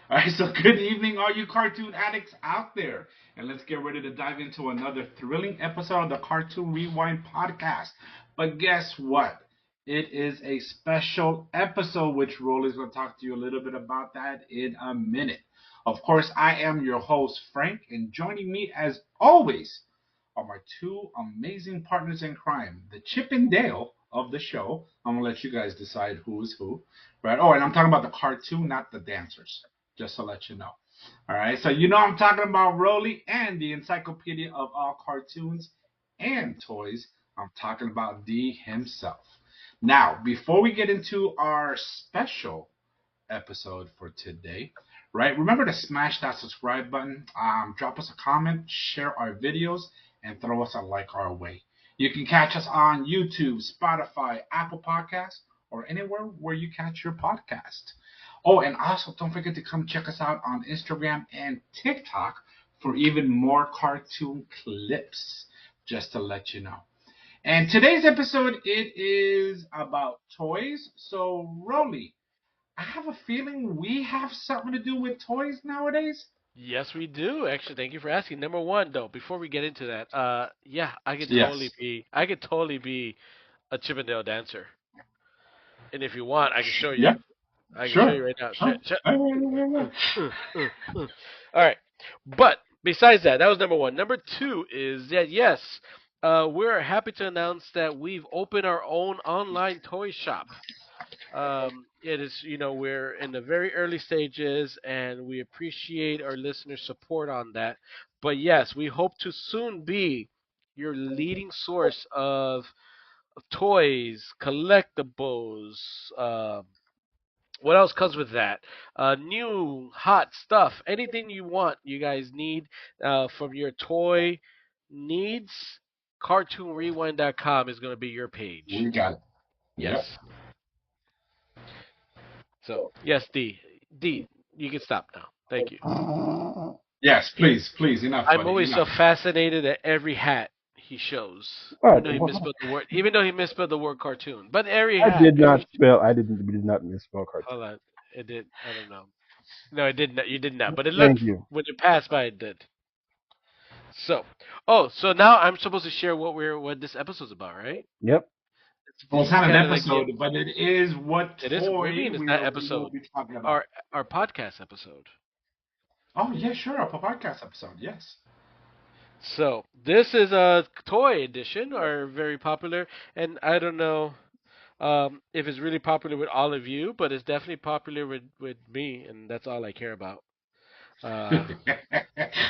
All right, so good evening, all you cartoon addicts out there. And let's get ready to dive into another thrilling episode of the Cartoon Rewind podcast. But guess what? It is a special episode, which Rolly's going to talk to you a little bit about that in a minute. Of course, I am your host, Frank, and joining me as always are my two amazing partners in crime, the Chip and Dale of the show. I'm going to let you guys decide who is who. Right? Oh, and I'm talking about the cartoon, not the dancers, just to let you know. All right, so you know I'm talking about Rolly and the encyclopedia of all cartoons and toys. I'm talking about D himself. Now, before we get into our special episode for today, right? Remember to smash that subscribe button, drop us a comment, share our videos, and throw us a like our way. You can catch us on YouTube, Spotify, Apple Podcasts, or anywhere where you catch your podcast. Oh, and also don't forget to come check us out on Instagram and TikTok for even more cartoon clips, just to let you know. And today's episode, it is about toys. So, Rolly, I have a feeling we have something to do with toys nowadays. Yes, we do. Actually, thank you for asking. Number one, though, before we get into that, yeah, Yes. I could totally be a Chippendale dancer. And if you want, I can show you. Yeah. I can show Sure. you right now. Sure. All right. But besides that, that was number one. Number two is that yes, we're happy to announce that we've opened our own online toy shop. It is, we're in the very early stages, and we appreciate our listeners' support on that. But yes, we hope to soon be your leading source of toys, collectibles. What else comes with that? New hot stuff, anything you want, you guys need from your toy needs. CartoonRewind.com is going to be your page. We got it. Yep. Yes. So yes, D, you can stop now. Thank you. Yes, please, please. Enough, I'm buddy. always so Enough. fascinated at every hat he shows, All right. even though he misspelled the word cartoon. But every I hat, did every not spell. I didn't. Did not misspell cartoon. hold on, it did. I don't know. No, it did not. You did not. But it looked Thank you. when you passed by, it did. So, so now I'm supposed to share what this episode's about, right? Yep. Well, This it's is not an kind of like episode, but it is what it is. What do you toy mean it's not we will episode? be talking about. Our podcast episode. Oh, yeah, sure. A podcast episode. Yes. So this is a toy edition, or very popular, and I don't know if it's really popular with all of you, but it's definitely popular with me, and that's all I care about. Uh,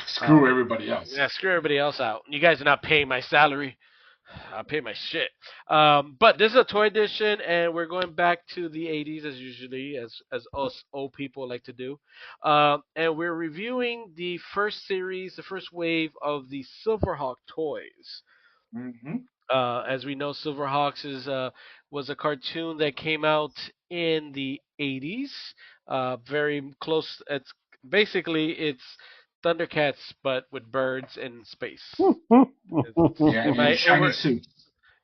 Screw everybody else. yeah, screw everybody else out. You guys are not paying my salary. I pay my shit. But this is a toy edition, and we're going back to the 80s as usually, as us old people like to do. And we're reviewing the first series, the first wave of the Silverhawk toys. Mm-hmm. As we know, Silverhawks was a cartoon that came out in the 80s. Very close. It's Thundercats, but with birds in space. Yeah, Am and I? And shiny we're suits.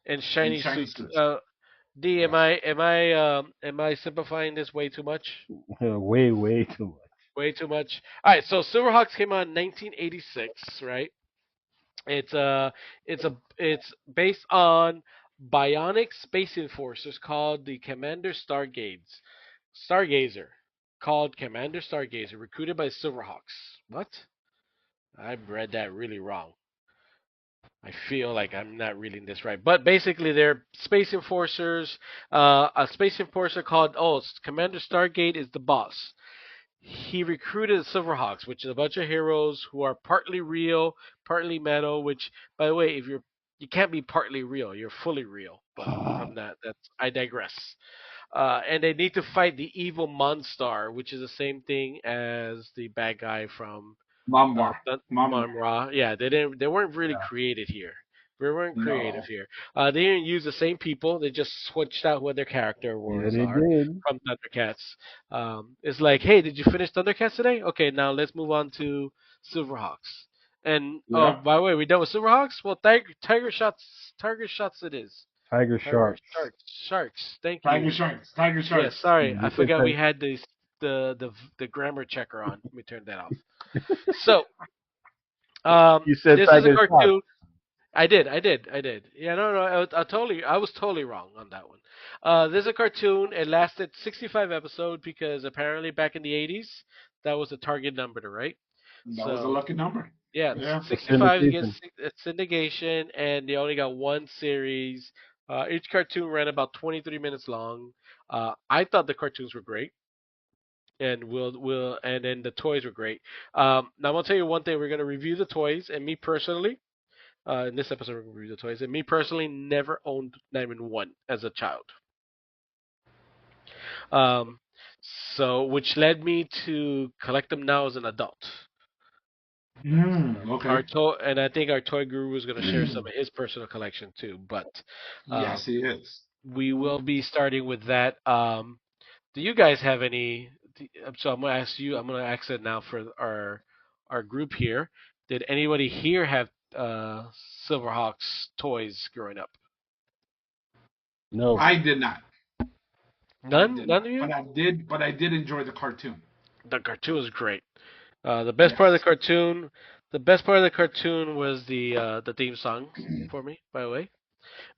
in And shiny shiny suits. suits. D, Yes. am I simplifying this way too much? Way too much. Way too much. All right, so Silverhawks came out in 1986, right? It's it's based on bionic space enforcers called the Stargazer, called Commander Stargazer, recruited by Silverhawks. What? I read that really wrong. I feel like I'm not reading this right, but basically they're space enforcers. A space enforcer called Commander Stargate is the boss. He recruited the Silverhawks, which is a bunch of heroes who are partly real, partly metal. Which, by the way, if you can't be partly real, you're fully real. But I'm not. I digress. And they need to fight the evil Mon Star, which is the same thing as the bad guy from Mamwa. Mamwa. Monra. Yeah, they weren't really Yeah. created here. They weren't creative No. here. They didn't use the same people. They just switched out who their character Yeah, awards they are did. from Thundercats. It's like, hey, did you finish Thundercats today? Okay, now let's move on to Silverhawks. And oh, Yeah. by the way, we done with Silverhawks? Well, Tiger Shots it is. Tiger Tiger sharks. Sharks. Thank Tiger you. Sharks. Tiger Yeah, Sharks. sorry, I Just say forgot we tiger. had these. the grammar checker on. Let me turn that off. So, You said this is a Tiger's top. cartoon. I did. Yeah, no, I was totally wrong on that one. This is a cartoon. It lasted 65 episodes because apparently back in the 80s, that was the target number to write. That was a So lucky number. yeah, Yeah. The 65 syndication. against syndication, and they only got one series. Each cartoon ran about 23 minutes long. I thought the cartoons were great, and and then the toys were great. Now I'm gonna tell you one thing: we're gonna review the toys, and me personally, in this episode we're gonna review the toys, and me personally never owned 911 as a child. Um, so which led me to collect them now as an adult. Okay. And I think our toy guru is going to share some of his personal collection too. But Yes, um, he is. we will be starting with that. Do you guys have any? So I'm going to ask you. I'm going to ask it now for our group here. Did anybody here have Silverhawks toys growing up? No. I did not. I None. did None not. of you. But I did enjoy the cartoon. The cartoon was great. The best part of the Yes. cartoon. The best part of the cartoon was the theme song for me. By the way,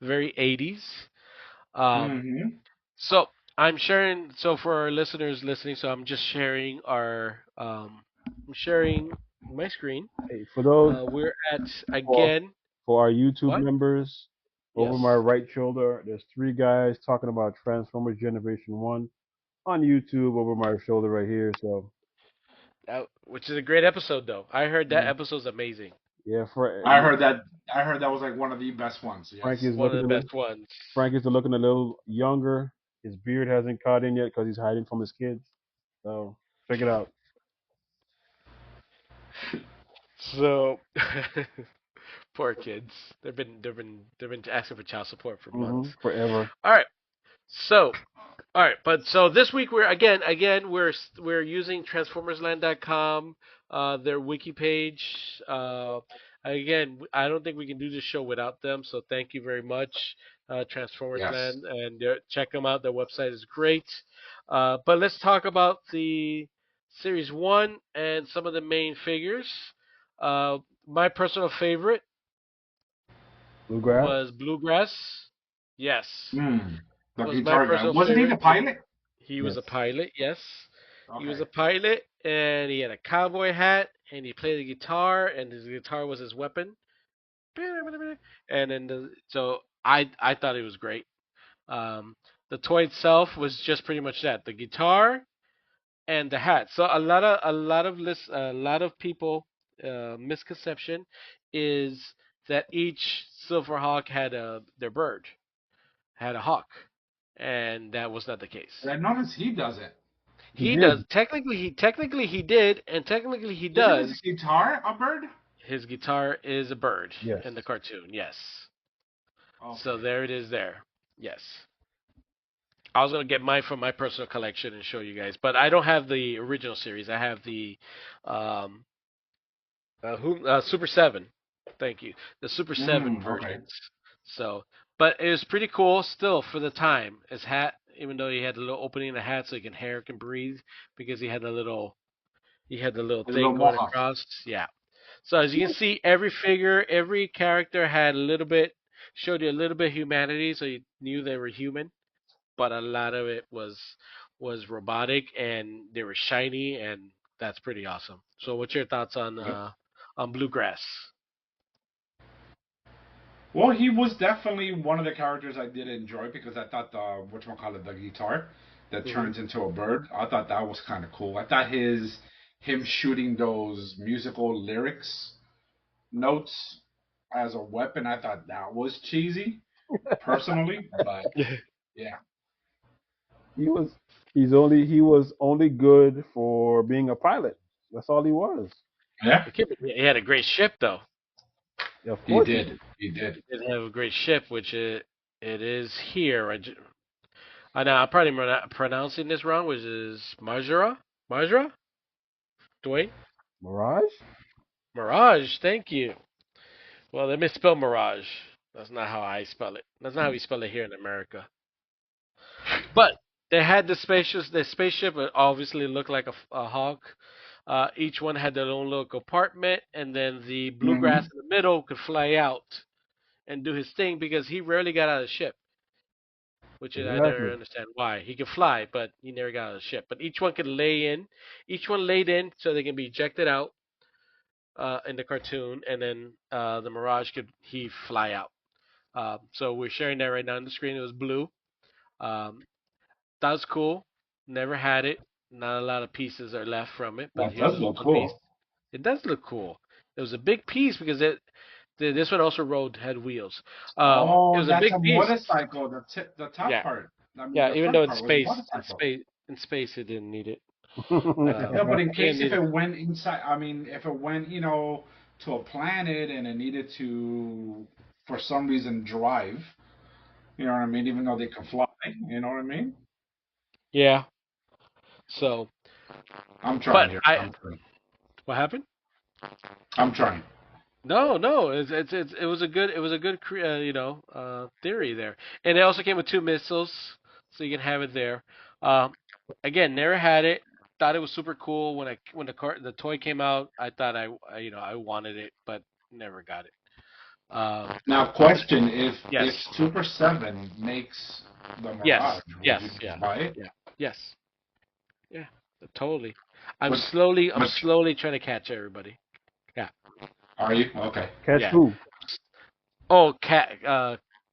very 80s. Um, Mm-hmm. So I'm sharing. So for our listeners listening, so I'm just sharing I'm sharing my screen. Hey, for those We're at for again. for our YouTube What? members, over Yes. my right shoulder, there's three guys talking about Transformers Generation One on YouTube over my shoulder right here. So Which is a great episode, though. I heard that yeah, episode's amazing. yeah. I heard that. I heard that was like one of the best ones. Frank Yes. is One of looking the a little. best ones. Frank is looking a little younger. His beard hasn't caught in yet because he's hiding from his kids. So check it out. So poor kids. They've been asking for child support for months. Forever. All right. So all right, but so this week we're again we're using transformersland.com, their wiki page. Again, I don't think we can do this show without them, so thank you very much, Yes. Transformersland, and check them out. Their website is great. But let's talk about the series one and some of the main figures. My personal favorite Bluegrass. was Bluegrass. Yes, The was my guitar guy. personal Wasn't he the favorite. pilot? He was Yes. a pilot, yes. He was Okay. a pilot, and he had a cowboy hat, and he played the guitar, and his guitar was his weapon. And then so I thought it was great. Um, the toy itself was just pretty much that: the guitar and the hat. So a lot of people misconception is that each Silverhawk had their bird, had a hawk, and that was not the case. But I noticed he does it. He He does. did. Technically he did, and technically he Isn't his does. guitar a bird? His guitar is a bird Yes. in the cartoon. Yes. So Okay. there it is. There. Yes. I was gonna get mine from my personal collection and show you guys, but I don't have the original series. I have the um, Super Seven. Thank you. The Super Seven Okay. versions. So, but it was pretty cool still for the time. His hat, even though he had a little opening in the hat so he can hair can breathe, because he had the little His little thing going mohawk. across. Yeah. So as you can see, every figure, every character had a little bit, showed you a little bit of humanity, so you knew they were human. But a lot of it was robotic, and they were shiny, and that's pretty awesome. So what's your thoughts on Bluegrass? Well, he was definitely one of the characters I did enjoy because I thought the whatchamacallit, the guitar that Hmm. turns into a bird. I thought that was kind of cool. I thought him shooting those musical lyrics notes as a weapon. I thought that was cheesy, personally. But yeah, He was only good for being a pilot. That's all he was. yeah, He had a great ship, though. Of he course he did. did. He did. He did have a great ship, which it is here. I know I'm probably pronouncing this wrong, which is Majra? Majra? Dwayne? Mirage? Mirage, thank you. Well, they misspelled Mirage. That's not how I spell it. That's not how we spell it here in America. But They had the spaceship. The spaceship obviously looked like a hawk. Each one had their own little compartment, and then the Hmm. bluegrass in the middle could fly out and do his thing because he rarely got out of the ship, which is, I never Exactly. understand why. He could fly, but he never got out of the ship. But each one could lay in. Each one laid in so they can be ejected out in the cartoon, and then the Mirage could he fly out. So we're sharing that right now on the screen. It was blue. Um, that was cool. Never had it. Not a lot of pieces are left from it, but That here's does this look one piece. cool. It does look cool. It was a big piece because this one also had wheels. It Oh, was a that's big a piece. motorcycle. The top Yeah, part. I mean, yeah. the Even front though in part was a space, motorcycle. in space, it didn't need it. Yeah, but in It didn't case if need it. it went inside, I mean, if it went, to a planet and it needed to, for some reason, drive, you know what I mean? Even though they can fly, you know what I mean? Yeah. So, I'm trying but here. I what happened? I'm trying. No, no, it was a good theory there, and it also came with two missiles, so you can have it there. Um, Again, never had it. Thought it was super cool when the toy came out. I thought I wanted it, but never got it. Um, Now, question: if yes, Super Seven makes the yes, Mirage, would yes, you yeah, just buy it? yeah, yes, yeah, totally. But I'm but slowly trying to catch everybody. Yeah, are you okay? Catch yeah. who? Oh,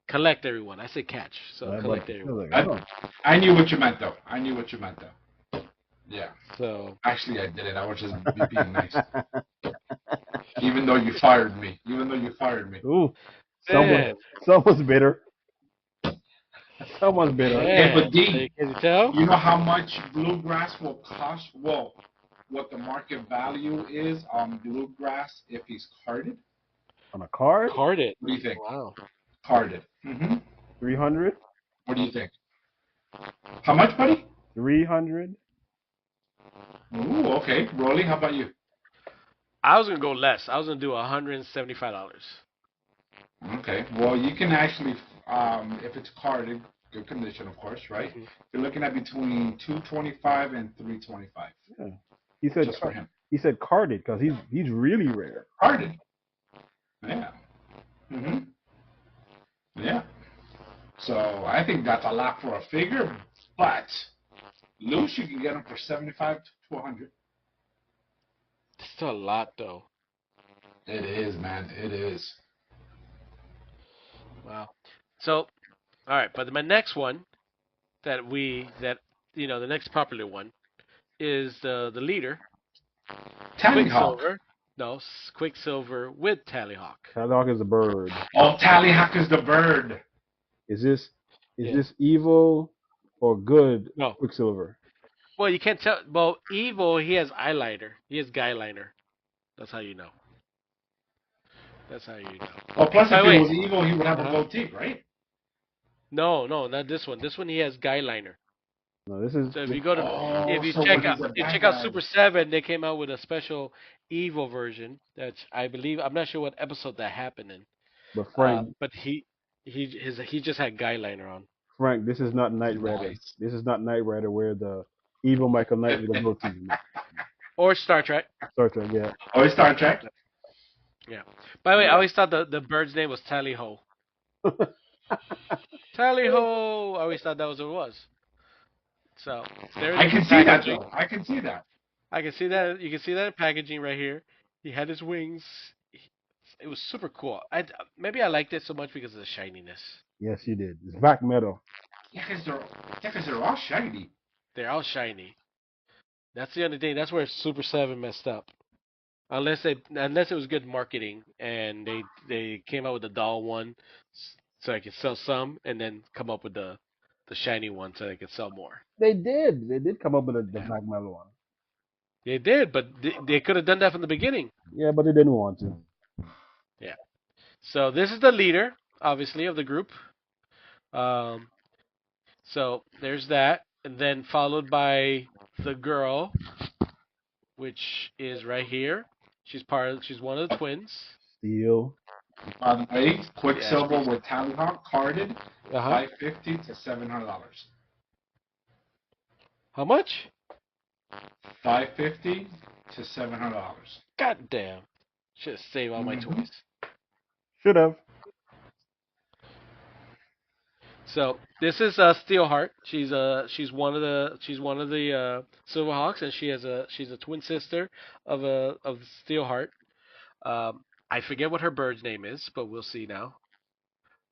collect everyone. I said catch, so But collect I everyone. was like, I oh, I knew what you meant though. I knew what you meant though. Yeah. So Actually, I didn't. I was just being nice. Even though you fired me. Even though you fired me. ooh, someone, man, someone's bitter. Someone's bitter. Hey, man, but D, can you tell? you know how much bluegrass will cost? Well, what the market value is on bluegrass if he's carded? On a card, Carded. What do you think? Wow. Carded. Mm-hmm. 300, What do you think? How much, buddy? 300. Ooh, okay. Rolly, how about you? I was gonna go less. I was gonna do $175. Okay. Well, you can actually, if it's carded, good condition, of course, right? Hmm. You're looking at between 225 and 325 Yeah. He said, just for him. he said carded because he's really rare. Carded. Yeah. Mm-hmm. Yeah. So I think that's a lot for a figure, but loose you can get them for 75 to 100. Still a lot though. It is, man. It is. Wow. So, all right, but my next one that the next popular one is the leader, Tallyhawk. Quicksilver. No, Quicksilver with Tallyhawk. Tadlock is a bird. Oh, Tallyhawk is the bird. Is this is Yeah. this evil or good No. Quicksilver? Well, you can't tell. Well, Evil, he has eyeliner. He has guy liner. That's how you know. That's how you know. Well, plus By if the he way, was evil, he would have a uh-huh. goatee, right? No, no, not this one. This one he has guy liner. No, this is So this, Oh, so when he's a you bad check out guy. Super Seven, they came out with a special Evil version. That's I believe I'm not sure what episode that happened in. but Frank, But he just had guy liner on. Frank, this is not Knight Rider. Nice. This is not Knight Rider where the evil Michael Knight with a goatee. Or Star Trek. Star Trek, yeah. Oh, Star Trek. Yeah. By the way, I Yeah. always thought the bird's name was Tally Ho. Tally Ho. I always thought that was what it was. So there's I the can see that packaging. though. I can see that. I can see that. You can see that in packaging right here. He had his wings. It was super cool. Maybe I liked it so much because of the shininess. Yes, you did. It's back metal. Yeah, 'cause they're all shiny. They're all shiny. That's the only thing. That's where Super Seven messed up. Unless it was good marketing and they came out with the doll one, so I could sell some and then come up with the shiny one so they could sell more. They did. They did come up with the Yeah, black metal one. they did, but they could have done that from the beginning. Yeah, but they didn't want to. Yeah. So this is the leader, obviously, of the group. Um, so there's that, and then followed by the girl, which is right here. She's one of the twins. Steel. By the way, Yeah, Quicksilver she's with Tallyhawk carded, uh-huh. 550 to $700. How much? $550 to $700. God damn. Should have saved all my Mm-hmm. toys. Should have. So this is Steelheart. She's one of the Silverhawks, and she's a twin sister of Steelheart. I forget what her bird's name is, but we'll see now.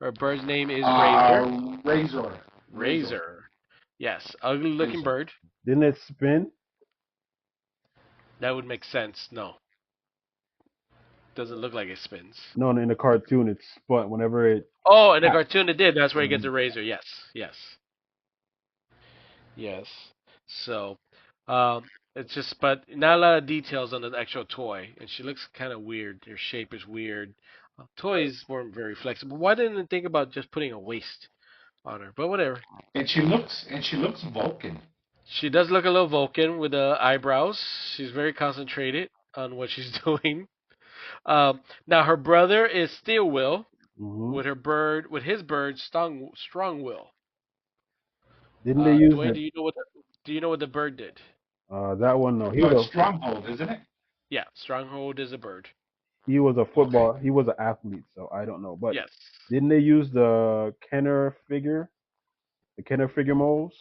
Her bird's name is Razor. Razor. Razor. Razor. Yes, ugly looking Razor. bird. Didn't it spin? That would make sense. No, doesn't look like it spins. No, in the cartoon it spun whenever it. Oh, in the cartoon it did. That's where he gets the razor. Yes, yes, yes. So, it's just, but not a lot of details on the actual toy, and she looks kind of weird. Her shape is weird. Toys weren't very flexible. Why didn't they think about just putting a waist on her? But whatever. And she looks Vulcan. She does look a little Vulcan with the eyebrows. She's very concentrated on what she's doing. Now her brother is Steel Will Hmm. with his bird Strong Will. Didn't they use Dwayne, it? do you know what the bird did? That one? No, No, it's Stronghold, isn't it? Yeah, Stronghold is a bird. he was a Okay. football. He was an athlete, so I don't know. But Yes. didn't they use the Kenner figure? The Kenner figure molds?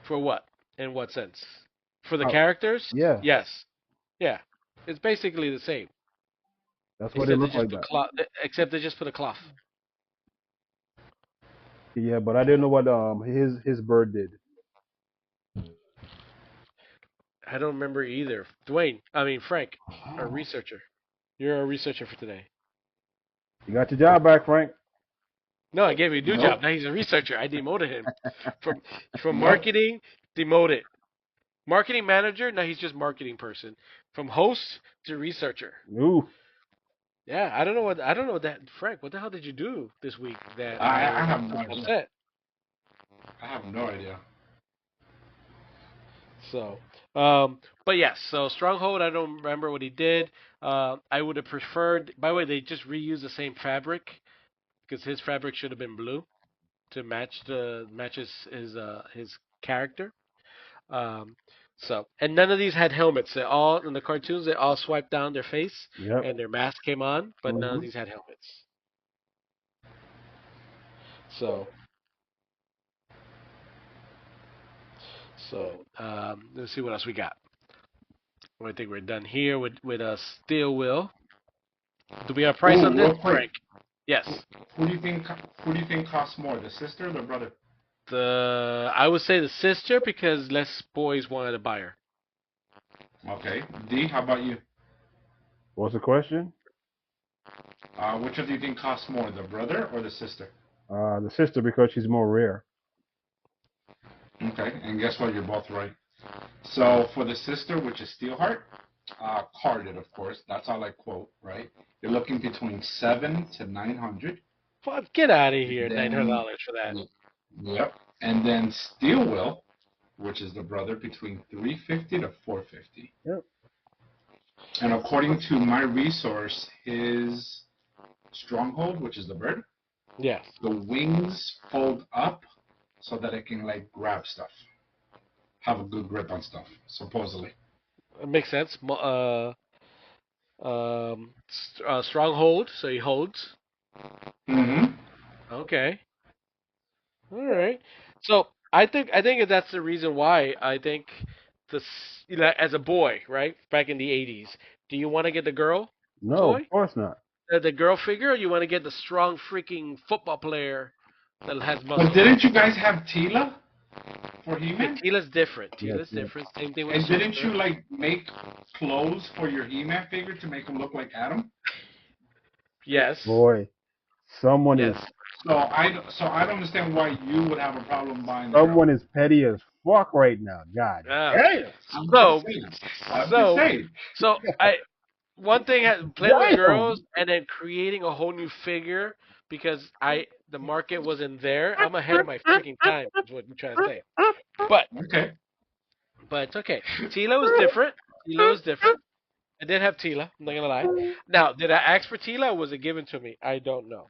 For what? In what sense? For the Oh, characters? yeah, Yes. Yeah. It's basically the same, that's what it except they looked just like put that. cloth. Except they just put a cloth. Yeah, but I didn't know what his bird did. I don't remember either. Frank, our researcher. You're our researcher for today. You got your job back, Frank. No, I gave you a new Nope. job. Now he's a researcher. I demoted him from Nope. marketing. Demoted. Marketing manager. Now he's just marketing person. From host to researcher. Ooh, Yeah, I don't know what that Frank. What the hell did you do this week that I I have no was idea. upset? I have no idea. So, but yes. So Stronghold. I don't remember what he did. I would have preferred. By the way, they just reused the same fabric because his fabric should have been blue to matches his character. Um, and none of these had helmets. They all in the cartoons. They all swiped down their face yep. and their mask came on, but none of Hmm. these had helmets. So, let's see what else we got. I think we're done here with a steel wheel. Do we have a price Ooh, on this, real quick. Frank? Yes. Who do you think? Who do you think costs more, the sister or the brother? I would say the sister because less boys wanted to buy her. Okay. D, how about you? What's the question? Which one do you think costs more, the brother or the sister? The sister because she's more rare. Okay. And guess what? You're both right. So for the sister, which is Steelheart, carded, of course. That's all I quote, right? You're looking between 7 to 900. Fuck, get out of here! Then, $900 for that. yep. And then Steel Will, which is the brother, between 350 to 450. Yep. And according to my resource, his stronghold, which is the bird, Yeah, the wings fold up so that it can like grab stuff, have a good grip on stuff, supposedly. it makes sense. Stronghold, so he holds. Mm-hmm. Okay, all right. So I think that's the reason why I think as a boy, right, back in the '80s, do you want to get the girl No, of toy, course not. the girl figure, or you want to get the strong freaking football player that has But muscles? didn't you guys have Tila for Yeah, He-Man? Tila's different. Yes, Tila's yes. different. Same thing with And the didn't you sister. like make clothes for your He-Man figure to make him look like Adam? Yes. Boy, someone is Yes. So I don't understand why you would have a problem buying the girl. someone is petty as fuck right now. God Ah. damn. I'm just So saying. I'm just so saying. so I one thing has playing with Damn. girls and then creating a whole new figure because the market wasn't there. I'm ahead of my freaking time. Is what I'm trying to say. But Okay. it's okay. Tila was different. Tila was different. I did have Tila. I'm not gonna lie. Now, did I ask for Tila or was it given to me? I don't know.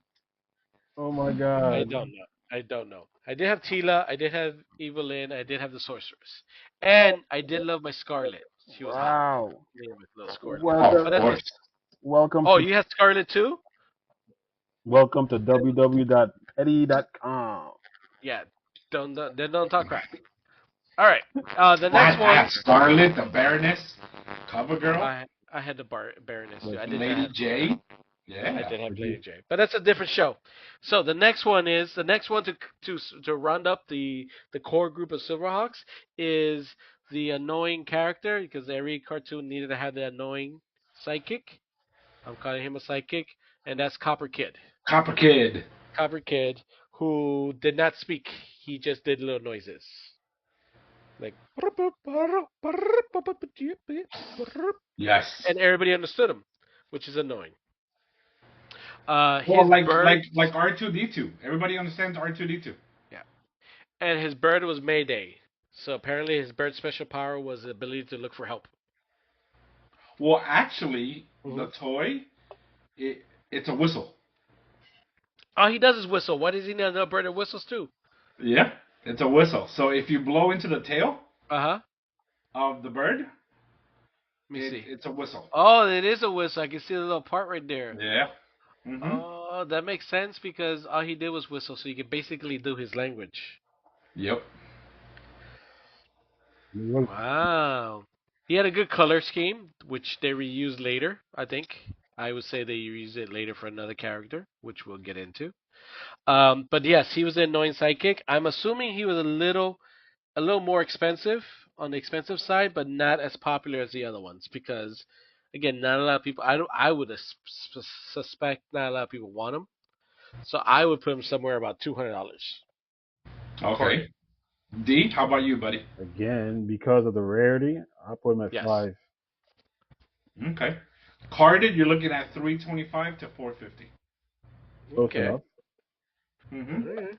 Oh my I God. don't know. I don't know. I did have Tila. I did have Evelyn. I did have the sorceress, and I did love my Scarlet. She was hot. Wow. Name with little Scarlet. Of But Welcome, that's it. course. welcome Oh, to you had Scarlet too? www.petty.com. Yeah. Don't talk crap. All right. The next I one. had Scarlet, the Baroness, Cover Girl, I had the Baroness too. Like, I did not Lady have Cover J. Girl. I Yeah. did have like Lady you- J, but that's a different show. So the next one to round up the core group of Silverhawks is the annoying character because every cartoon needed to have the annoying sidekick. I'm calling him a sidekick, and that's Copper Kid. Copper Kid. Copper Kid, who did not speak. He just did little noises like, Yes. and everybody understood him, which is annoying. Well, His bird, like R2D2. Everybody understands R2D2. yeah, and his bird was Mayday. So apparently, his bird's special power was the ability to look for help. Well, actually, Hmm. the toy, it's a whistle. All he does is whistle. Why does he need another bird that whistles too? Yeah, it's a whistle. So if you blow into the tail Uh huh. of the bird, Let me see. it's a whistle. Oh, it is a whistle. I can see the little part right there. Yeah. Mhm. Oh, that makes sense because all he did was whistle, so you could basically do his language. Yep. Wow. He had a good color scheme, which they reused later, I think. I would say they reused it later for another character, which we'll get into. But yes, he was an annoying sidekick. I'm assuming he was a little more expensive on the expensive side, but not as popular as the other ones because, again, not a lot of people. I would suspect not a lot of people want him. So I would put him somewhere about $200. Okay. D, how about you, buddy? Again, because of the rarity, I put him at Yes. 5. Okay. Carded, you're looking at 325 to 450. Close Okay. enough. Mhm.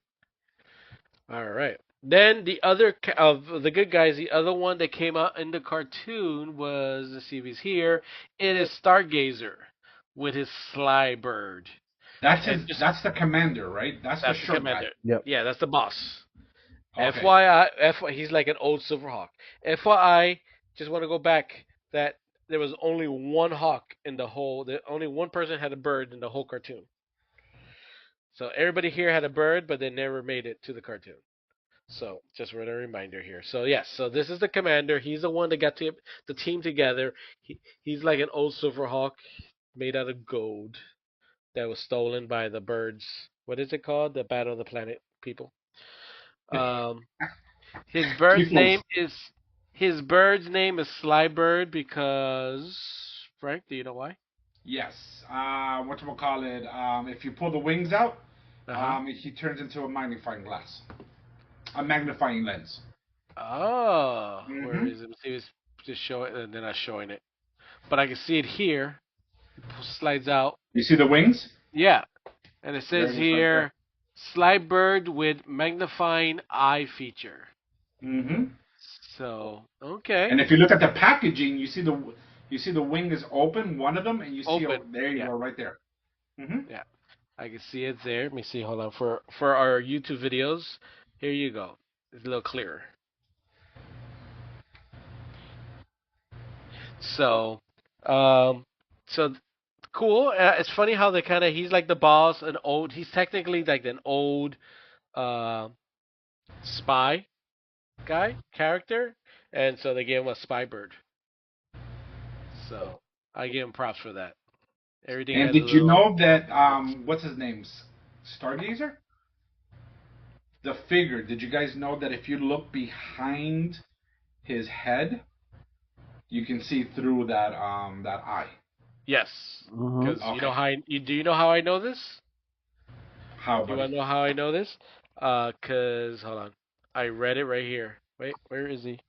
All right. Then the other of the good guys, the other one that came out in the cartoon was, let's see if he's here. It is Stargazer with his Sly Bird. And just That's the commander, right? That's the that's the short guy. commander. Yep. Yeah, that's the boss. Okay. He's like an old Silverhawk. FYI, just want to go back that there was only one hawk in the whole. Only one person had a bird in the whole cartoon. So everybody here had a bird, but they never made it to the cartoon. So just for a reminder here. So yes, so this is the commander. He's the one that got the team together. He's like an old Silverhawk made out of gold that was stolen by the birds. What is it called? The Battle of the Planet people. Um, his bird's Peoples. name is his bird's name is Slybird because Frank, do you know why? Yes. Call it? If you pull the wings out, Uh huh. he turns into a magnifying glass, a magnifying lens. Oh, where Mhm. is it? Let's see, it's just show it, and they're not showing it, but I can see it here. It slides out. You see the wings? Yeah, and it There says it is, right there. here, Slybird with magnifying eye feature. Mhm. So okay, And if you look at the packaging, you see the wing is open, one of them, and you see open. there you Yeah, go, right there. Mhm. yeah. I can see it there. Let me see. Hold on for our YouTube videos. Here you go. It's a little clearer. So, um, so cool. It's funny how they kind of he's like the boss, an old. He's technically like an old uh, spy guy character, and so they gave him a spy bird. So I give him props for that. Everything And has a did you little. know that what's his name? Stargazer? The figure. Did you guys know that if you look behind his head, you can see through that eye? Yes, Mm-hmm. because you know Okay. how do you know how I know this? How, Do you buddy? want to know how I know this? Cause hold on, I read it right here. Wait, where is he?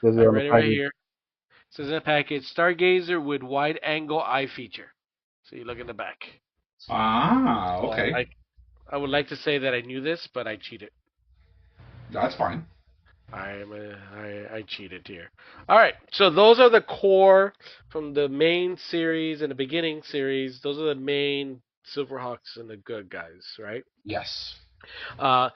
Says I it on the read it right package. here. It says in the package, Stargazer with wide angle eye feature. So you look in the back. Ah, So okay. I would like to say that I knew this, but I cheated. That's fine. I cheated here. All right, so those are the core from the main series and the beginning series. Those are the main Silverhawks and the good guys, right? Yes. Uh,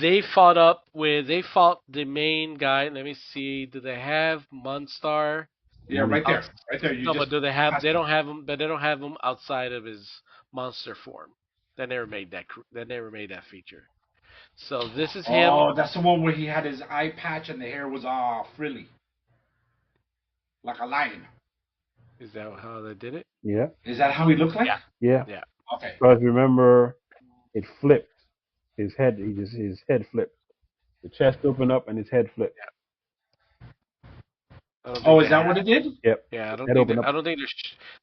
They fought the main guy. Let me see. Do they have Mon Star? Yeah, right Out, there, right there. You no, just but do they have? passed They it. don't have him. But they don't have him outside of his monster form. They never made that. They never made that feature. So this is him. Oh, that's the one where he had his eye patch and the hair was frilly, like a lion. Is that how they did it? Yeah, Is that how he looked like? Yeah. yeah. Yeah. Okay. Because remember, it flipped. His head flipped. The chest opened up and his head flipped. I don't Oh, think is they that have. what it did? Yep. Yeah. I His don't head think. opened up. I don't think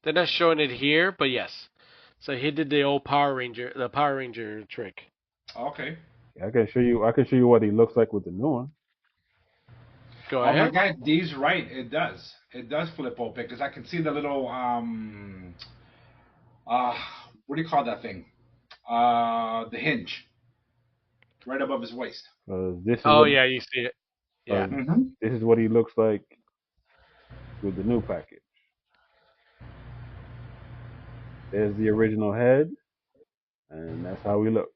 they're not showing it here. But yes. So he did the old the Power Ranger trick. Okay. I can show you. I can show you what he looks like with the new one. Go Oh my ahead. God, Dee's right. It does. It does flip open because I can see the little uh what do you call that thing? The hinge right above his waist. This is Oh what yeah, you see it. Yeah. Mm-hmm. this is what he looks like with the new package. There's the original head, and that's how he looks.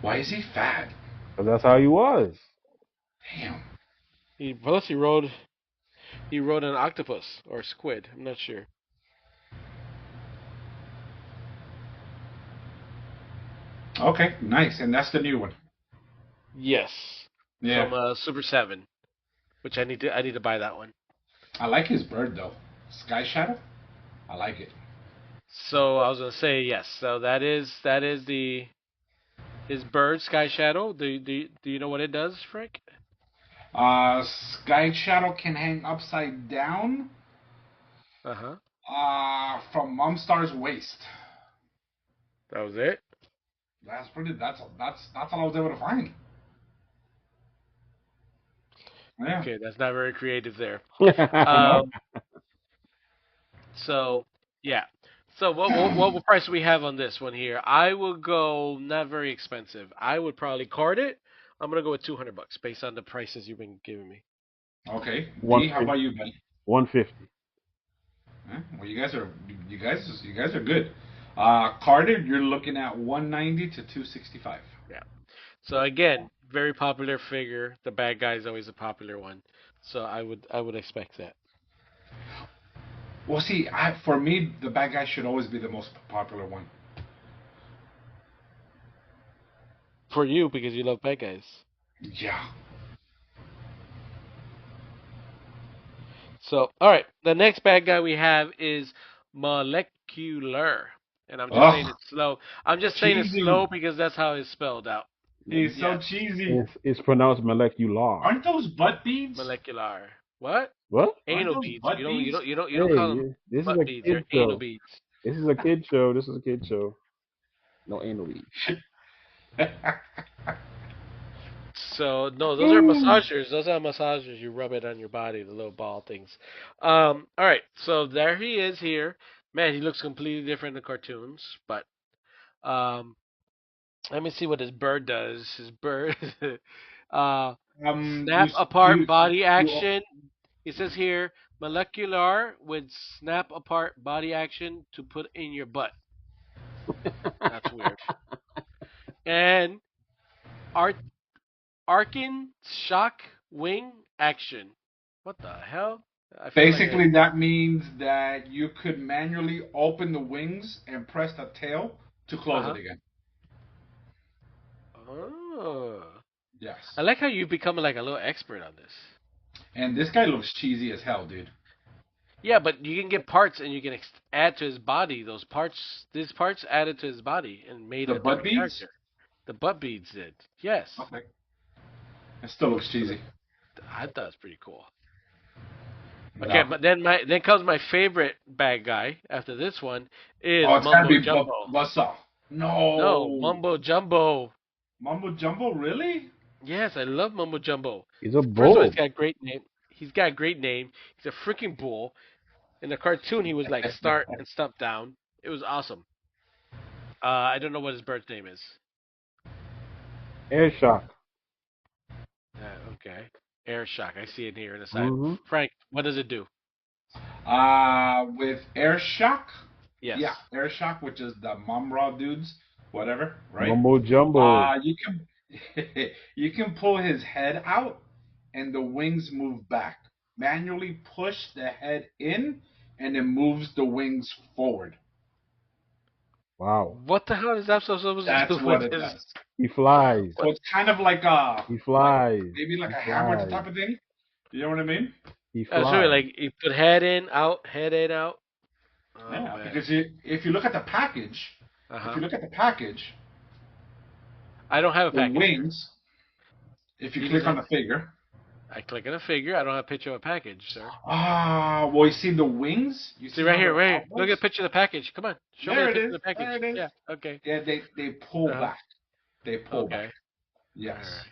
Why is he fat? Because that's how he was. Damn. He rode an octopus or squid. I'm not sure. Okay, nice. And that's the new one. Yes, Yeah. from Super 7, which I need to buy that one. I like his bird though. Sky Shadow? I like it. So I was gonna say yes. So that is the his bird Sky Shadow. Do you know what it does, Frank? Sky Shadow can hang upside down Uh huh. from Mon Star's waist. That was it. That's pretty. That's all I was able to find. Yeah. Okay, that's not very creative there. No. Um. So yeah. So what price do we have on this one here? I will go not very expensive. I would probably card it. I'm gonna go with $200 based on the prices you've been giving me. Okay. One D, how about you, buddy? 150. Well, you guys are good. Carded, you're looking at 190 to 265. Yeah. So again, very popular figure. The bad guy is always a popular one. So I would expect that. Well, see, for me, the bad guy should always be the most popular one. For you because you love bad guys. Yeah. So all right, the next bad guy we have is molecular. And I'm just saying Ugh, it slow. I'm just saying it cheesy. slow because that's how it's spelled out. He's so Yes. cheesy. It's pronounced molecular. Aren't those butt beads? Molecular. What? What? Aren't Anal those beads. butt You don't you beads? don't you don't you don't call them Hey, this is butt a beads. They're kid anal show. beads. This is a kid show. This is a kid show. No anal beads. So no, those are massagers. Those are massagers. You rub it on your body, the little ball things. All right. So there he is here. Man, he looks completely different in the cartoons. But um, let me see what his bird does. His bird, uh, you, snap apart you, body you, action. It says here molecular with snap apart body action to put in your butt. That's weird. And art Arkin shock wing action. What the hell? I feel like I. basically, that means that you could manually open the wings and press the tail to Uh close it huh. again. Oh. I Yes. like how you become like a little expert on this. And this guy looks cheesy as hell, dude. Yeah, but you can get parts and you can add to his body. These parts added to his body and made The a butt different beads? character. The butt beads did. Yes. Okay. It still looks cheesy. I thought it was pretty cool. Okay, Yeah. but then comes my favorite bad guy after this one is Oh, it's gotta Mumbo be Jumbo. Buzzsaw. No, No. Mumbo Jumbo. Mumbo Jumbo, really? Yes, I love Mumbo Jumbo. He's a First of all, bull. he's got a great name. He's got a great name. He's a freaking bull. In the cartoon, he was like start and stump down. It was awesome. I don't know what his bird's name is. Air shock. Okay. Air shock. I see it here in the side. Mm-hmm. Frank, what does it do? With air shock. Yes. Yeah, air shock, which is the mom raw dudes, whatever, right? Mumbo jumbo. You can You can pull his head out and the wings move back. Manually push the head in and it moves the wings forward. Wow. What the hell is that supposed to That's do with what it this? does. He flies. So What? it's kind of like a He like flies. maybe like He a hammer flies. type of thing. You know what I mean? He So flies. like you put head in, out, head in, out. Oh Yeah, man. because if you look at the package, Uh if huh. you look at the package, I don't have a the package here. wings, if you He click on doesn't. the figure, I click on a figure. I don't have a picture of a package, sir. well, you see the wings? You See see right how here, they're right here. Look at outwards? the picture of the package. Come on, show me There the it picture is. of the package. There it is. Yeah. Okay. Yeah, they pull Uh huh. back. They pull back. Okay. All Yes. right.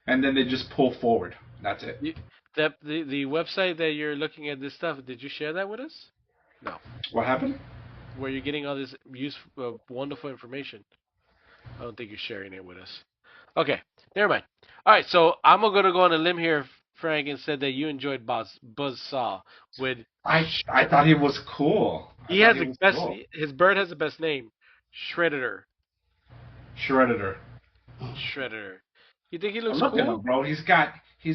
And then they just pull forward. That's it. You, the website that you're looking at this stuff. Did you share that with us? No. What happened? Where you're getting all this useful, wonderful information. I don't think you're sharing it with us. Okay, never mind. All right, so I'm gonna go on a limb here, Frank, and said that you enjoyed Buzzsaw with. I thought he was cool. I He thought has he the was best. cool. His bird has the best name, Shredder. Shredder. Shredder. You think he looks Look at him, cool? bro. He's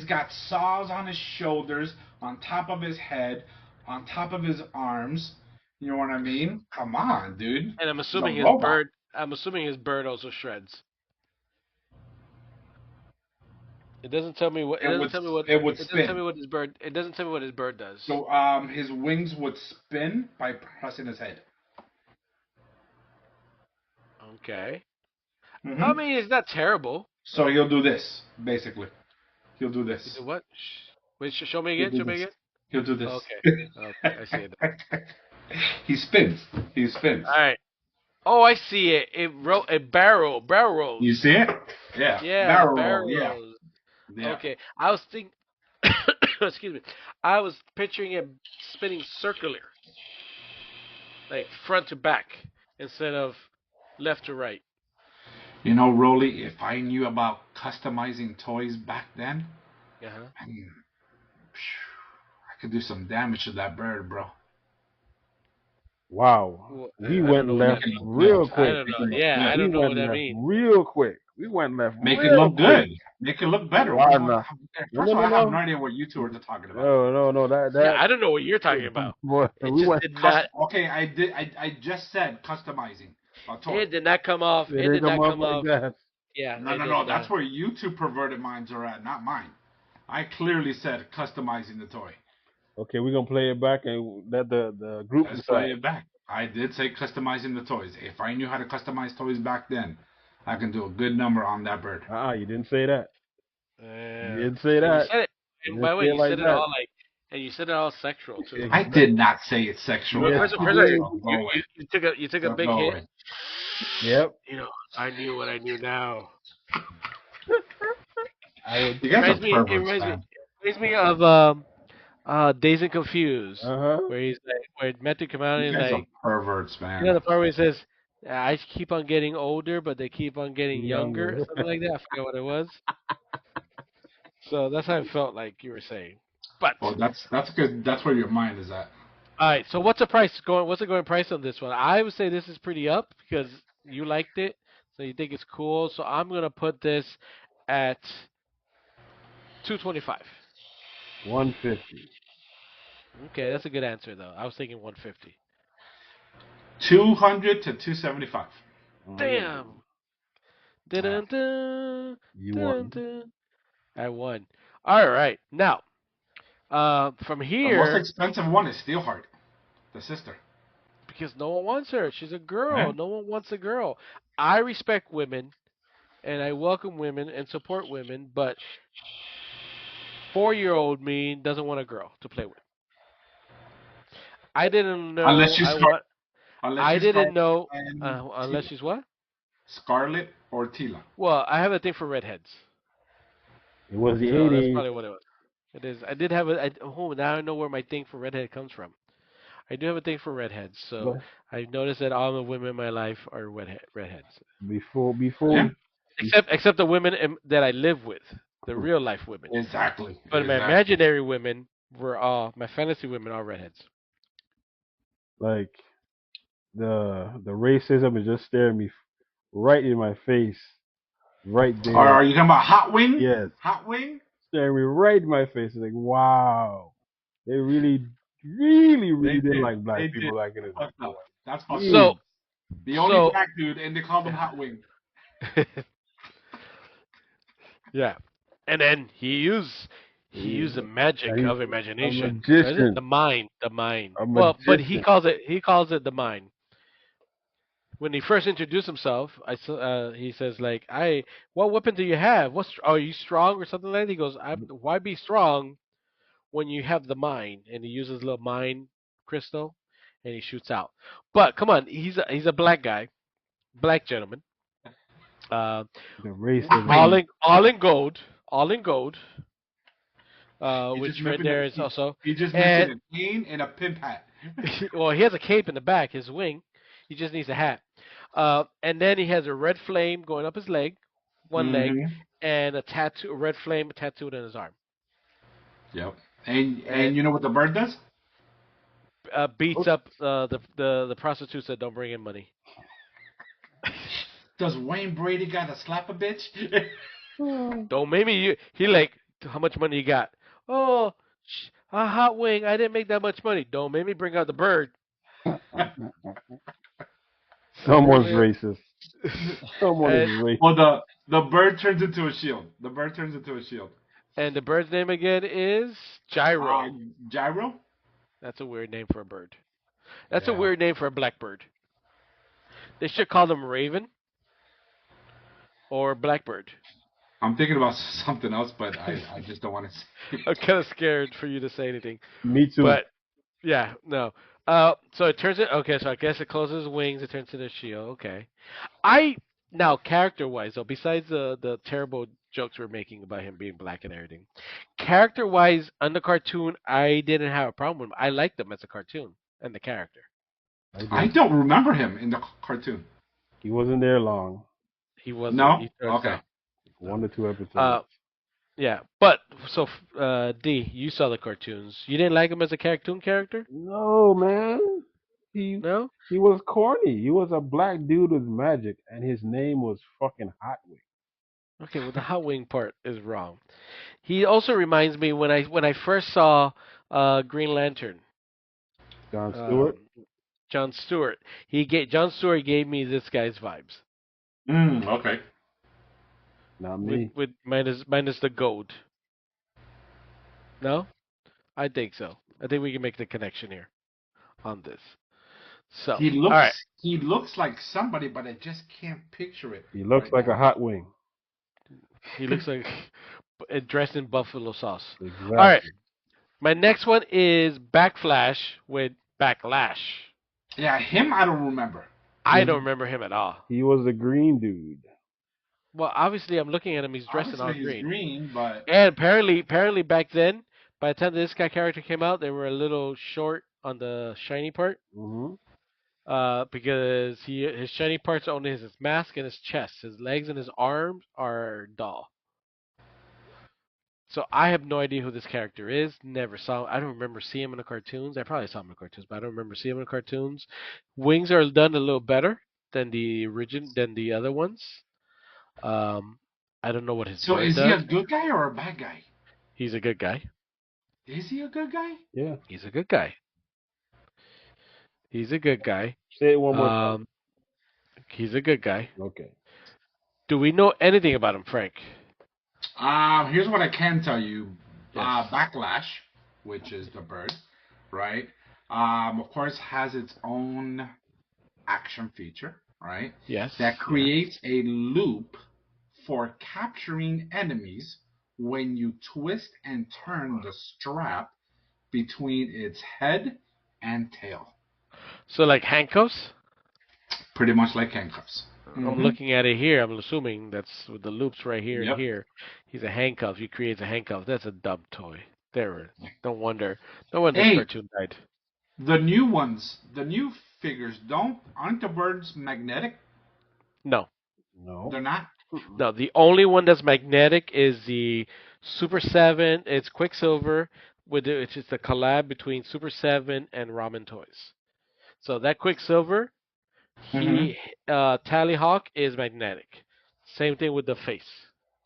got saws on his shoulders, on top of his head, on top of his arms. You know what I mean? Come on, dude. And He's a robot. I'm assuming his bird also shreds. It doesn't tell me what. It It doesn't would tell me what. it would It doesn't tell spin. me what his bird. It doesn't tell me what his bird does. So his wings would spin by pressing his head. Okay. I Hmm. mean, it's not terrible. So he'll do this basically. He'll do You this. do what? Wait, show me He'll again. do Show me this. again. He'll do this. Okay. Okay, I see it. He spins. He spins. All right. Oh, I see it. It barrel You rolls. see it? Yeah. Yeah, Barrel roll. barrel Yeah. rolls. Yeah. Okay, I was thinking. Excuse me. I was picturing it spinning circular, like front to back, instead of left to right. You know, Rolly, if I knew about customizing toys back then, Uh huh. I mean, I could do some damage to that bird, bro. Wow. Well, We I don't went know what Make left that it means. look good. real I quick. don't Make know. it look Yeah, I good. We don't know what went that left means. real quick. We went left Make it real look quick. good. Make it look better. What Why the fuck? not? No, First no, of all, no, I have no. no idea what you two are talking about. No, no, no. Yeah, I don't know what you're talking about. Boy, It we just went. did not. Okay, I did. I just said customizing a toy. It did not come off. It It didn't did come not up come like off. that. Yeah, No, it no, did no. That's not. where you two perverted minds are at, not mine. I clearly said customizing the toy. Okay, we're gonna play it back and let the group Let's decide. play it back. I did say customizing the toys. If I knew how to customize toys back then, I can do a good number on that bird. You didn't say that. You Yeah. didn't say And you that. said it. You And by didn't the say way, it you like said it that. all like, and you said it all sexual too. I did not say it's sexual Yes, at First, you first all. of all, did. So go away. you took a So big go hit. away. Yep. You know, I knew what I knew now. I would. You guys are It perverts, man. reminds me of Dazed and Confused, Uh huh. where he's like, where Matthew come out You and he's guys are like, perverts, you know, man. the part where he says, "I keep on getting older, but they keep on getting younger," Younger. something like that. I forgot what it was. So that's how I felt like you were saying. But Well, that's good. That's where your mind is at. all right, so what's the price going? What's the going price on this one? I would say this is pretty up because you liked it, so you think it's cool. So I'm gonna put this at 225. 150. Okay, that's a good answer though. I was thinking 150. 200 to 275. Oh, Damn. Yeah. Dun-dun-dun, you won. dun-dun-dun. I won. All right. Now, from The most here, expensive one is Steelheart, the sister. because no one wants her. She's a girl. Right? No one wants a girl. I respect women and I welcome women and support women, but 4-year-old me doesn't want a girl to play with. I didn't Unless know she's I want. unless I she's didn't Scarlet know and unless Tila. she's what? Scarlet or Tila. Well, I have a thing for redheads, It was the so that's 80s. probably what it was. It is. I did have a. Oh, now I know where my thing for redhead comes from. I do have a thing for redheads, so But I've noticed that all the women in my life are redheads, before Yeah. we, except the women that I live with, the real life women. Exactly. But my Exactly. imaginary women were all my fantasy women are redheads. like the racism is just staring me right in my face. right Or there. are you talking about Hot Wing? Yes, Hot Wing? staring me right in my face. Like, wow, they really, really, They really didn't did. like black They did. people back in the day, Fucked boy. up. That's fucked up. So Jeez. The only so black dude, and they called him Hot Wing. yeah, and then he used the Yeah, magic he's of a imagination. What is it? magician. The mind. A Well, but he magician. calls it the mind. When he first introduced himself, he says like, what weapon do you have? Are you strong or something like that? He goes, why be strong when you have the mind? And he uses a little mind crystal, and he shoots out. But come on, he's a black guy, black gentleman, uh, The Hot racism. all Wing. in gold, all in gold, He just which right missing a there is also, he just missing and a cane and a pimp hat. well, he has a cape in the back, his wing. He just needs a hat. And then he has a red flame going up his leg, one leg, Mm-hmm. and a red flame tattooed on his arm. Yep. And And you know what the bird does? beats up the prostitutes that don't bring in money. Does Wayne Brady gotta slap a bitch? Don't make me. He like, how much money you got? Oh, a hot wing. I didn't make that much money. Don't make me bring out the bird. Don't make Someone's me. racist. Someone is And racist. Well, the bird turns into a shield. The bird turns into a shield. and the bird's name again is Uh, Gyro. Gyro? That's a weird name for a bird. That's a Yeah. weird name for a blackbird. They should call them Raven or Blackbird. I'm thinking about something else, but I just don't want to say I'm it. kind of scared for you to say anything, Me too. but yeah, no. So it turns it. Okay, so I guess it closes wings. It turns into a shield. Okay. I Now character wise though, besides the terrible jokes we're making about him being black and everything, character wise on the cartoon, I didn't have a problem with him. I liked him as a cartoon and the character. I I did. don't remember him in the cartoon. He wasn't there long. He wasn't. No? He turns Okay. out. No. 1 or 2 episodes. Uh, yeah, but so D, you saw the cartoons. You didn't like him as a cartoon character? No, man. He No? he was corny. He was a black dude with magic, and his name was fucking Hotwing. Okay, well the hot wing part is wrong. He also reminds me when I first saw Green Lantern, John Stewart, um, John Stewart. John Stewart gave me this guy's vibes Okay. not with me. minus the gold. No, I think so. I think we can make the connection here on this. So, He all right, looks like somebody, but I just can't picture it He looks right like a now. Hotwing. he looks like dressed in buffalo sauce. All right, Exactly. my next one is Backflash with Backlash. Yeah, him I don't remember. I don't He remember him at all. he was a green dude. Well, obviously, I'm looking at him. He's dressed in Obviously all he's green. green, but And apparently back then, by the time this guy character came out, they were a little short on the shiny part. Hmm. Because his shiny parts are only his mask and his chest. His legs and his arms are dull. So I have no idea who this character is. Never saw. I don't remember seeing him in the cartoons. I probably saw him in the cartoons, but I don't remember seeing him in the cartoons. Wings are done a little better than the other ones. Um, I don't know what his so bird is he does. a good guy or a bad guy? He's a good guy. Is he a good guy? Yeah. He's a good guy. He's a good guy. Say it one more time. Um, he's a good guy. Okay. Do we know anything about him, Frank? Here's what I can tell you. Yes. Backlash, which is the bird, right? Of course, has its own action feature, right? Yes. That Yes. creates a loop for capturing enemies when you twist and turn the strap between its head and tail. So like handcuffs? Pretty much like handcuffs. I'm looking at it here. I'm assuming that's with the loops right here and Yep. here. He's a handcuff. He creates a handcuff. That's a dumb toy. There. No wonder. No wonder this Hey, cartoon died. the new ones, the new figures, aren't the birds magnetic? No. No. They're not. No. The only one that's magnetic is the Super 7. It's Quicksilver. It's just a collab between Super 7 and Ramen Toys. So that Quicksilver, Mm-hmm. Tallyhawk is magnetic. Same thing with the face.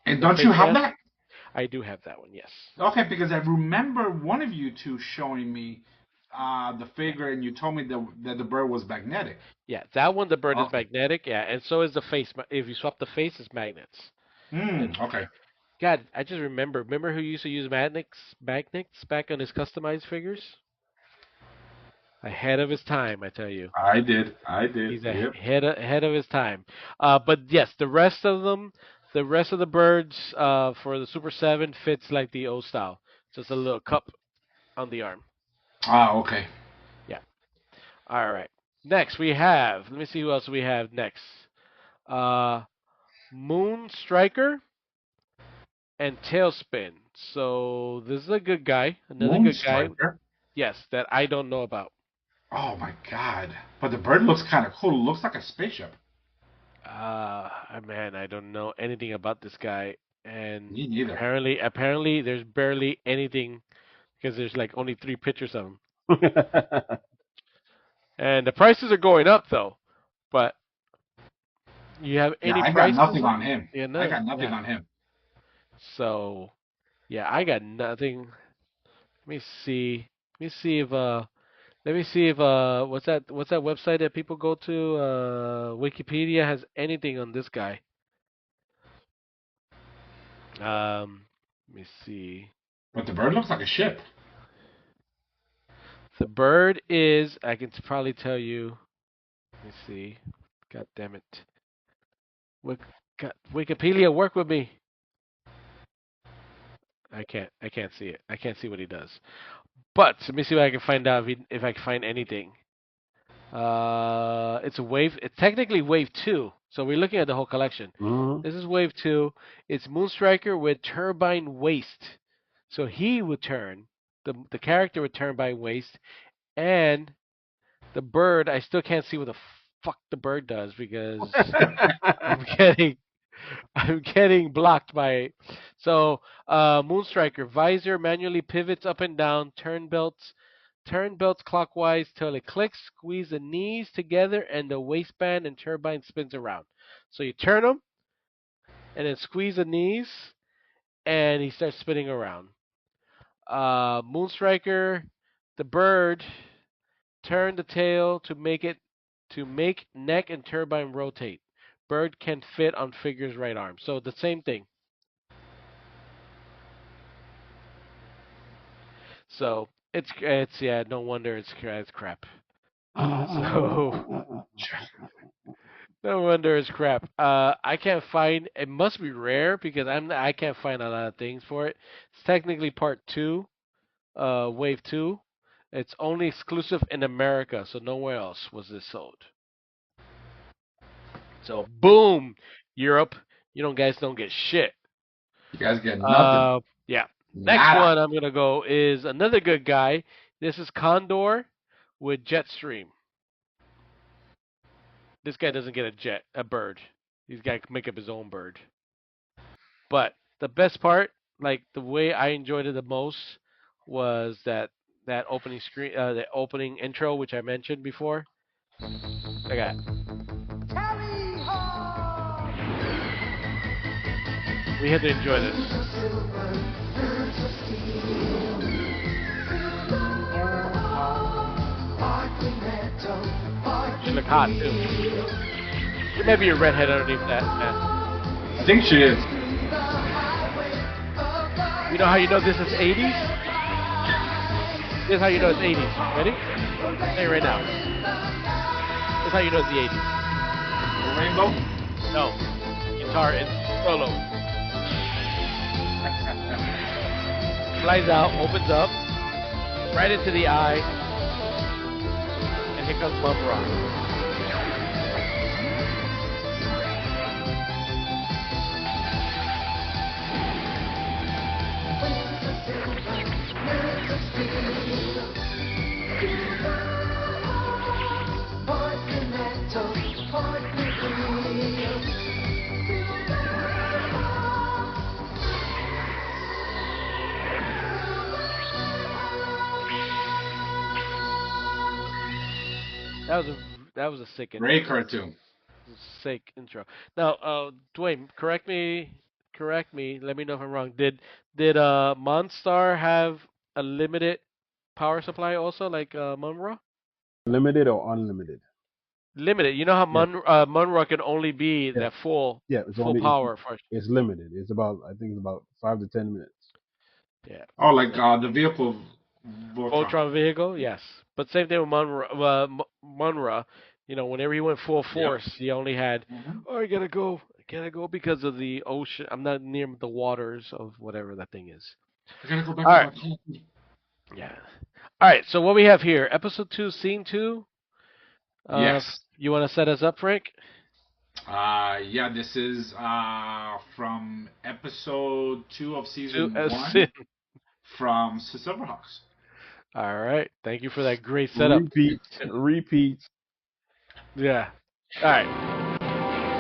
And The don't you face have mask. that? I do have that one. Yes. Okay, because I remember one of you two showing me the figure, and you told me that the bird was magnetic. Yeah, that one. The bird is Okay. magnetic. Yeah, and so is the face. If you swap the face, it's magnets. And Okay. God, I just remember. Remember who used to use magnets back on his customized figures? Ahead of his time, I tell you. I did. I did. He's Yep. ahead of his time. But yes, the rest of them, the rest of the birds for the Super 7 fits like the old style. Just a little cup on the arm. Okay. Yeah. All right. Next we have. Let me see who else we have next. Uh, Moon Striker and Tailspin. So this is a good guy. Another Moon good guy. striker. Yes, that I don't know about. Oh my god. But the bird looks kind of cool. It looks like a spaceship. Man, I don't know anything about this guy, and Me neither. apparently, there's barely anything because there's like only 3 pictures of him, and the prices are going up though. But you have Yeah, any I got prices nothing on? on him. Yeah, I none. got nothing Yeah. on him. So yeah, I got nothing. Let me see. Let me see if what's that website that people go to? Wikipedia has anything on this guy. Let me see. But the bird looks like a ship. The bird is, I can probably tell you. Let me see. God damn it. Wikipedia, work with me. I can't see it. I can't see what he does. But let me see what I can find out if I can find anything. It's a wave. It's technically wave 2. So we're looking at the whole collection. Mhm. This is wave 2. It's Moonstriker with turbine waist. So he would turn. The character would turn by waist, and the bird, I still can't see what the fuck the bird does because I'm getting I'm getting blocked by it. So Moonstriker visor manually pivots up and down, turn belts clockwise till it clicks, squeeze the knees together and the waistband and turbine spins around. So you turn them and then squeeze the knees and he starts spinning around. Moonstriker, the bird, turn the tail to make neck and turbine rotate. Bird can fit on figure's right arm. So the same thing. So it's yeah, no wonder it's crap. So no wonder it's crap. I can't find. It must be rare because I can't find a lot of things for it. It's technically part 2, wave 2. It's only exclusive in America, so nowhere else was this sold. So boom, Europe, guys don't get shit. You guys get nothing. Yeah. Next Nada. one I'm gonna go is another good guy. This is Condor with Jetstream. This guy doesn't get a bird. He's got to make up his own bird. But the best part, like the way I enjoyed it the most, was that opening screen, the opening intro, which I mentioned before. Look at that. We had to enjoy this. She look hot too. She might be a redhead underneath that mask. I think she is. You know how you know this is 80s? This is how you know it's 80s. Ready? Say it right now. This is how you know it's the 80s. Rainbow. No. Guitar and solo. Flies out, opens up, right into the eye, and here comes Mom Rock. That was a sick intro. Great cartoon. sake intro. Now, Dwayne, correct me. Let me know if I'm wrong. Did Mon Star have a limited power supply also, like Monroe? Limited or unlimited? Limited. You know how Yeah, Monroe can only be yeah, that full yeah. full power for. It's limited. It's about I think it's about 5 to 10 minutes. Yeah. Oh, like Yeah. the vehicle Voltron. Voltron vehicle, yes. But same thing with Munra. You know, whenever he went full Yep. force, he only had, Hmm. oh, I gotta go because of the ocean. I'm not near the waters of whatever that thing is. I gotta go back All to right, my coffee. yeah. All right. So what we have here, episode 2, scene 2. Yes. You want to set us up, Frank? Yeah, this is from episode 2 of Two. season 1 from Silverhawks. All right. Thank you for that great setup. Repeat, repeat. Yeah. All right.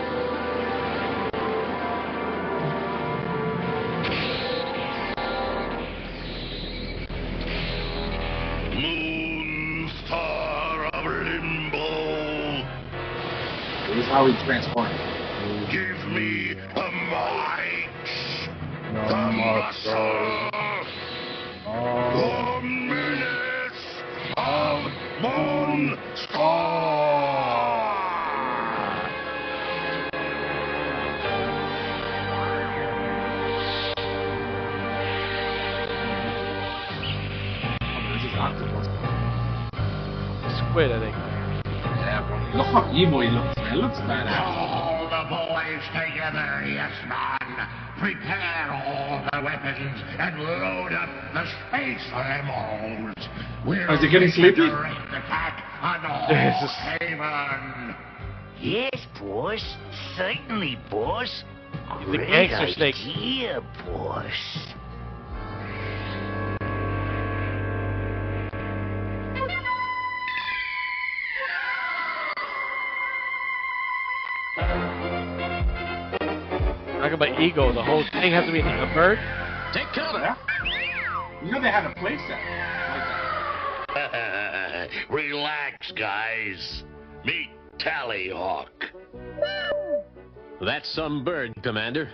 Moon Star of Limbo, This is how he transformed. give me the might, the Muscle. muscle, the menace of Mon Star. This is octopus. Squid, I think. Yeah, bro. Look how evil he looks, man. It looks badass. All the boys together, yes, man. Prepare all the weapons and load up the space limos. We'll Is he getting sleepy? direct attack on all Jesus. Haven. Yes, boss. Certainly, boss. He's a Great gangster snake. idea, boss. Talk about ego. The whole thing has to be a bird. Take cover. Yeah. You know they had a playset like that. Relax, guys. Meet Tallyhawk. That's some bird, Commander.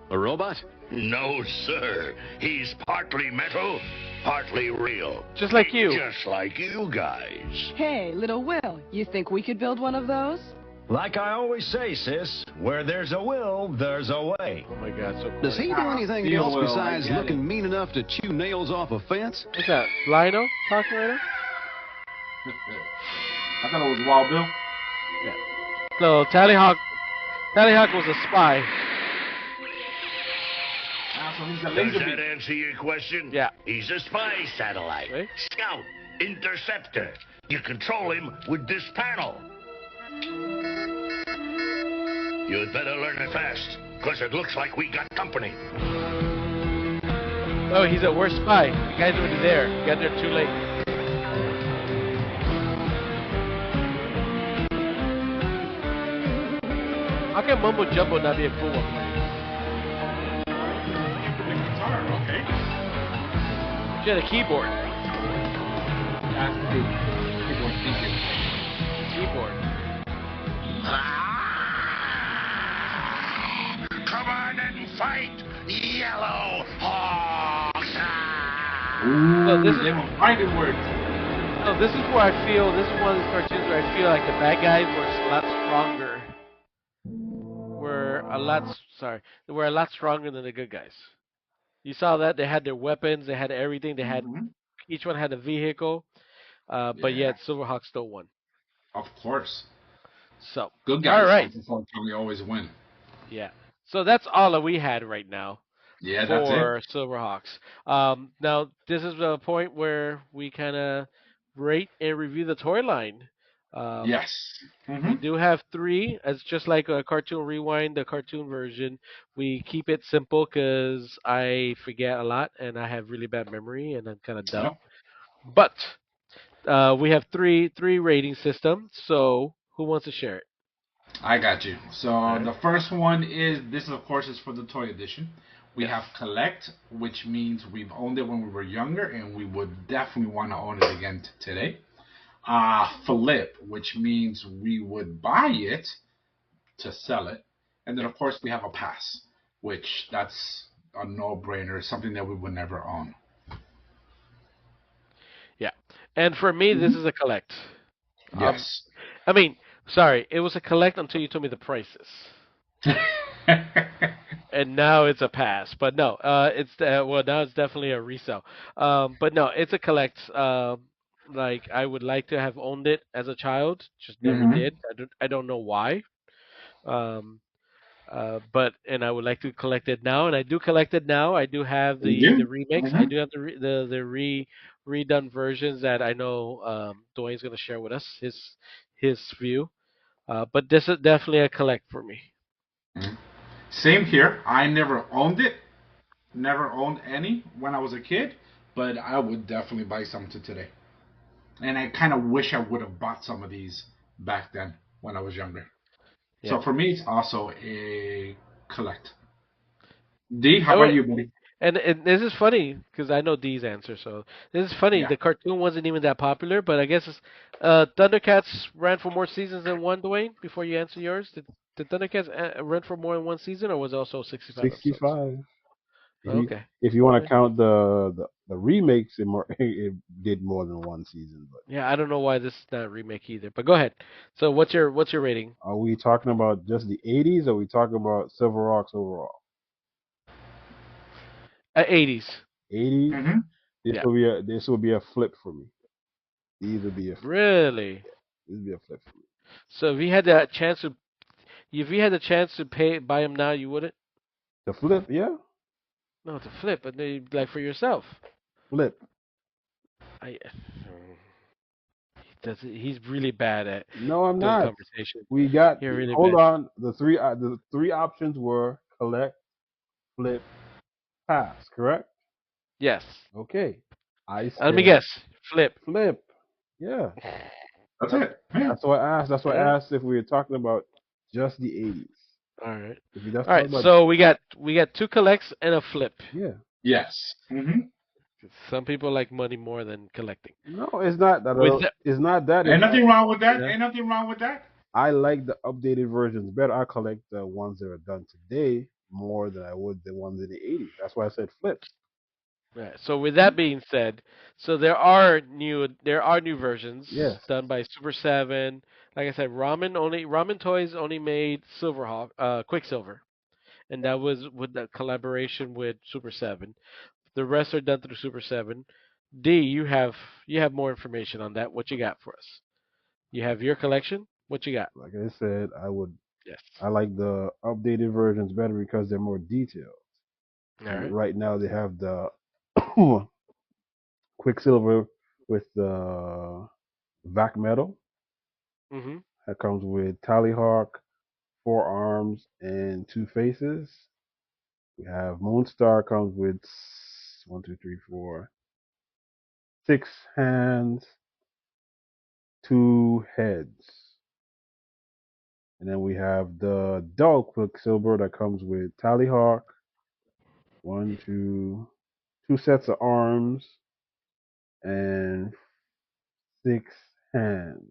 A robot? No, sir. He's partly metal, partly real. Just like you. Just like you guys. Hey, little Will, you think we could build one of those? Like I always say, sis, where there's a will, there's a way. Oh my God, so cool. Does he do anything Steel else will, besides I get looking it. mean enough to chew nails off a fence? What's that? Lino talking right now? I thought it was Wild Bill. So Tallyhawk was a spy. So he's a Does laser that beam. answer your question? Yeah. He's a spy satellite. Okay. Scout. Interceptor. You control him with this panel. You'd better learn it fast, because it looks like we got company. Oh, he's a worst spy. The guy's already there. He got there too late. How can Mumbo Jumbo not be a cool one? The guitar, okay. She had a keyboard. That's true. People are thinking. Keyboard. Come on and fight, Yellow Hawks! So this is- they were fighting words. No, this is where I feel, this is one of these cartoons where I feel like the bad guys were a lot stronger. They were a lot stronger than the good guys. You saw that? They had their weapons, they had everything, they had, Mhm. each one had a vehicle, but Yeah. yet Silverhawk still won. Of course. So, Good guys. all right. Unfortunately, always win. Yeah. So that's all that we had right now Yeah, that's it. for Silverhawks. Now, this is the point where we kind of rate and review the toy line. Yes. We Mhm. do have 3. It's just like a Cartoon Rewind, the cartoon version. We keep it simple because I forget a lot and I have really bad memory and I'm kind of dumb. Yep. But we have three rating systems. So who wants to share it? I got you. So Alright. the first one is this, of course, is for the toy edition. We Yes. have collect, which means we've owned it when we were younger, and we would definitely want to own it again today. Flip, which means we would buy it to sell it. And then, of course, we have a pass, which that's a no-brainer, something that we would never own. Yeah. And for me, this is a collect. Um, Yes. I mean, sorry, it was a collect until you told me the prices. And now it's a pass. But no, well now it's definitely a resale. But no, it's a collect. Like I would like to have owned it as a child, just never Hmm. did. I don't know why. Um, but and I would like to collect it now, and I do collect it now. I do have You the do? remakes. I Hmm. do have the redone versions that I know Dwayne's gonna share with us his view. But this is definitely a collect for me. Same here. I never owned it. Never owned any when I was a kid, but I would definitely buy some to today. And I kind of wish I would have bought some of these back then when I was younger. Yeah. So for me, it's also a collect. D, how Oh, about you, buddy? and this is funny because I know D's answer. So this is funny. Yeah. The cartoon wasn't even that popular, but I guess Thundercats ran for more seasons than one. Dwayne, before you answer yours, did Thundercats run for more than one season, or was it also 65 episodes? 65. Okay. If you All want to right. count the remakes, it did more than one season. But Yeah, I don't know why this is not a remake either. But go ahead. So what's your rating? are we talking about just the 80s, or are we talking about SilverHawks overall? 80s. 80s. Hmm. Yeah. This will be a flip for me. These would be a Really? this would be a flip for me. So if you had the chance to buy them now, you wouldn't? The flip, yeah, No, it's a flip, but they like for yourself. flip. I he's really bad at No, I'm doing not. conversation. We got You're really hold bad. on. The three options were collect, flip, pass. Correct? Yes. Okay. I Let me said guess. Flip. flip. Yeah. That's it. Yeah. That's why I asked. That's why Yeah. I asked if we were talking about just the 80s. All right. If you just All talk right. about So we got two collects and a flip. yeah. Yes. Hmm. Some people like money more than collecting. No, it's not that. With the, It's not that. Ain't It's nothing wrong with that. yeah. Ain't nothing wrong with that. I like the updated versions better. I collect the ones that are done today more than I would the ones in the 80s. That's why I said flip. right. So with that being said, so there are new versions Yes. done by Super 7. Like I said, Ramen Toys only made Silverhawk Quicksilver, and that was with the collaboration with Super 7. The rest are done through Super 7. D, you have more information on that. What you got for us? You have your collection. What you got? Like I said, Yes. I like the updated versions better because they're more detailed. All And right. right now they have the Quicksilver with the vac metal Mhm. that comes with Tallyhawk, four arms and two faces. We have Mon Star comes with one, two, three, four, six hands, two heads. And then we have the dull Quicksilver that comes with Tallyhawk, one, two sets of arms and six hands.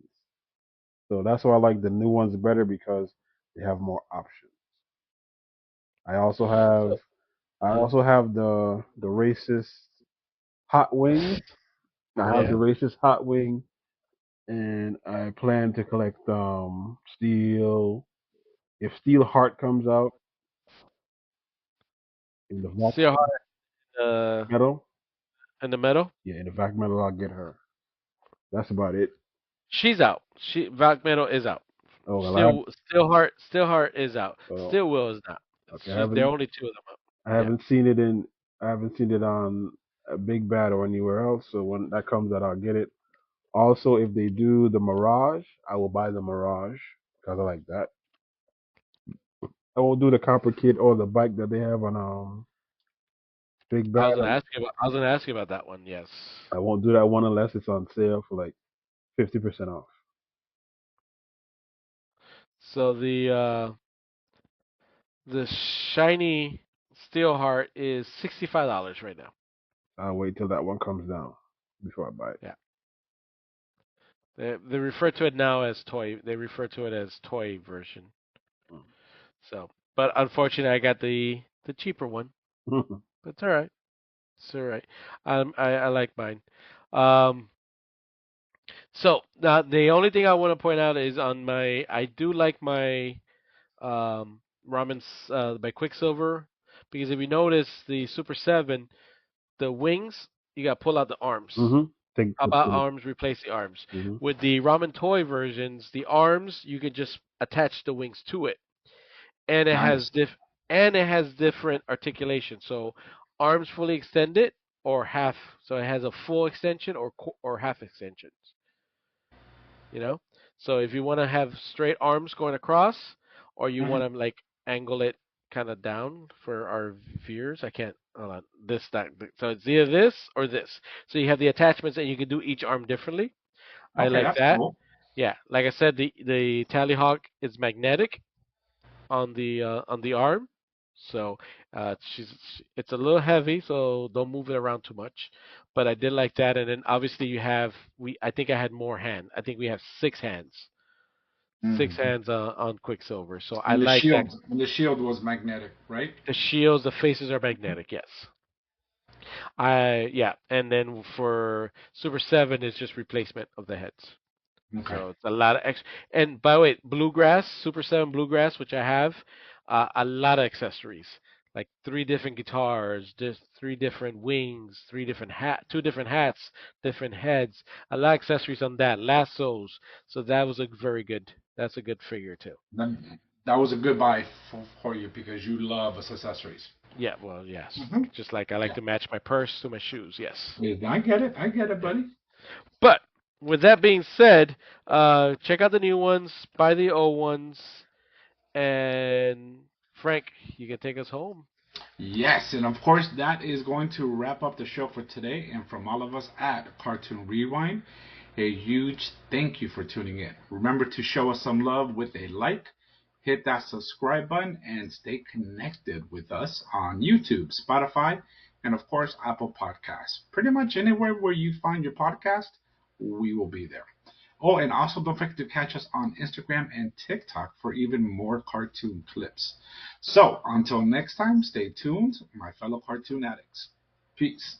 So that's why I like the new ones better because they have more options. I also have So, I uh, also have the racist hot wings. I have the yeah. racist hot wing, and I plan to collect steel. If Steel Heart comes out in the vac Steel Heart uh, metal, in the metal. yeah, in the vac metal, I'll get her. That's about it. She's out. Vac Metal is out. Oh well, Steel Heart is out. oh, Steel Will is not. okay. There are only two of them out. I Yeah. haven't seen it in. I haven't seen it on a Big Bad or anywhere else. So when that comes out, I'll get it. Also, if they do the Mirage, I will buy the Mirage because I like that. I won't do the Copper Kid or the bike that they have on Big I Bad. was gonna ask you about. I was gonna ask you about that one. Yes. I won't do that one unless it's on sale for like 50% off. So the shiny Steel Heart is $65 right now. I'll wait till that one comes down before I buy it. Yeah. They refer to it now as toy. They refer to it as toy version. So, but unfortunately, I got the cheaper one. But it's all right. It's all right. I like mine. Um, so now the only thing I want to point out is on my. I do like my ramen by Quicksilver because if you notice the Super 7, the wings you got to pull out the arms. Think How the about thing. arms replace the arms? Mm-hmm. With the ramen toy versions, the arms you can just attach the wings to it, and it has Nice. different articulation. So arms fully extended or half. So it has a full extension or half extensions. You know. So if you want to have straight arms going across, or you Mhm. want to like angle it kind of down for our viewers, I can't. Hold on. This that. So it's either this or this. So you have the attachments, and you can do each arm differently. I Okay, like that's that. cool. Yeah, like I said, the Tallyhawk is magnetic on the arm, so it's a little heavy, so don't move it around too much. But I did like that, and then obviously you have I think I had more hand. I think we have six Mhm. hands on Quicksilver. So I And the like that. shield, and the shield was magnetic, right? The shields, the faces are magnetic. Yes. Yeah, and then for Super 7 is just replacement of the heads. Okay. So it's a lot of extra. And by the way, Bluegrass, Super 7 Bluegrass, which I have, a lot of accessories. Like three different guitars, just three different wings, two different hats, different heads, a lot of accessories on that, lassos. So that was a very good. That's a good figure too. That was a good buy for you because you love accessories. Yeah, well, yes. Hmm. Just like I like Yeah. to match my purse to my shoes. Yes. Yeah, I get it. I get it, buddy. But with that being said, check out the new ones, buy the old ones, and Frank, you can take us home. Yes, and of course, that is going to wrap up the show for today. And from all of us at Cartoon Rewind, a huge thank you for tuning in. Remember to show us some love with a like, hit that subscribe button, and stay connected with us on YouTube, Spotify, and of course, Apple Podcasts. Pretty much anywhere where you find your podcast, we will be there. Oh, and also don't forget to catch us on Instagram and TikTok for even more cartoon clips. So, until next time, stay tuned, my fellow cartoon addicts. Peace.